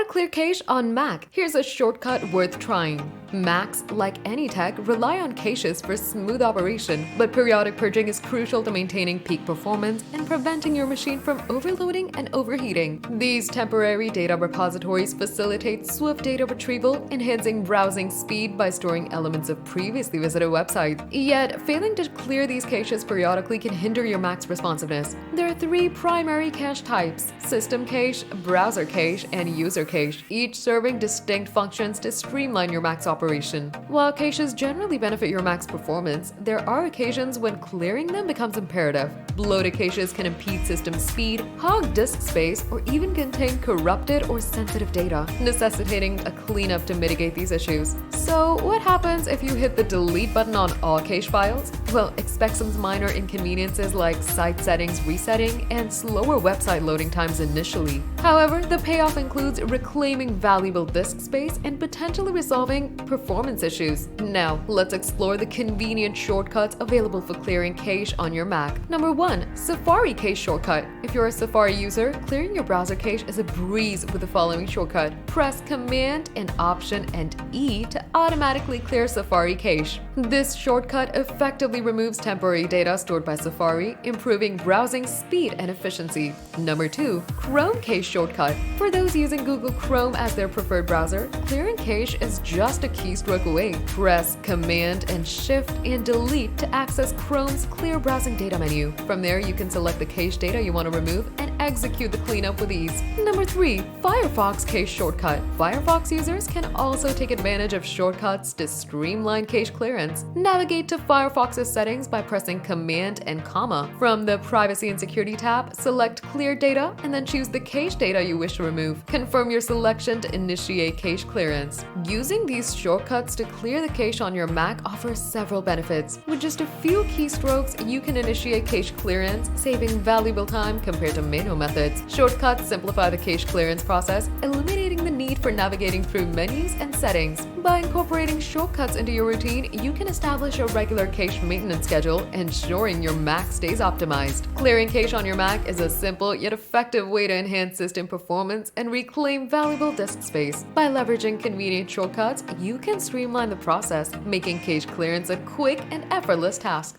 to clear cache on Mac. Here's a shortcut worth trying. Macs, like any tech, rely on caches for smooth operation, but periodic purging is crucial to maintaining peak performance and preventing your machine from overloading and overheating. These temporary data repositories facilitate swift data retrieval, enhancing browsing speed by storing elements of previously visited websites. Yet, failing to clear these caches periodically can hinder your Mac's responsiveness. There are three primary cache types: system cache, browser cache, and user cache, each serving distinct functions to streamline your Mac's operation. While caches generally benefit your Mac's performance, there are occasions when clearing them becomes imperative. Bloated caches can impede system speed, hog disk space, or even contain corrupted or sensitive data, necessitating a cleanup to mitigate these issues. So, what happens if you hit the delete button on all cache files? Well, expect some minor inconveniences like site settings resetting and slower website loading times initially. However, the payoff includes reclaiming valuable disk space and potentially resolving performance issues. Now, let's explore the convenient shortcuts available for clearing cache on your Mac. Number 1. Safari Cache Shortcut. If you're a Safari user, clearing your browser cache is a breeze with the following shortcut. Press Command and Option and E to automatically clear Safari cache. This shortcut effectively removes temporary data stored by Safari, improving browsing speed and efficiency. Number 2. Chrome Cache Shortcut. For those using Google Chrome as their preferred browser, clearing cache is just a keystroke away. Press Command and Shift and Delete to access Chrome's Clear Browsing Data menu. From there, you can select the cache data you want to remove and execute the cleanup with ease. Number 3. Firefox Cache Shortcut. Firefox users can also take advantage of shortcuts to streamline cache clearance. Navigate to Firefox's settings by pressing Command and comma. From the Privacy and Security tab, select Clear Data and then choose the cache data you wish to remove. Confirm your selection to initiate cache clearance. Using these shortcuts to clear the cache on your Mac offers several benefits. With just a few keystrokes, you can initiate cache clearance, saving valuable time compared to manual methods. Shortcuts simplify the cache clearance process, eliminating the need for navigating through menus and settings. By incorporating shortcuts into your routine, you can establish a regular cache maintenance schedule, ensuring your Mac stays optimized. Clearing cache on your Mac is a simple yet effective way to enhance system performance and reclaim valuable disk space. By leveraging convenient shortcuts, you can streamline the process, making cache clearance a quick and effortless task.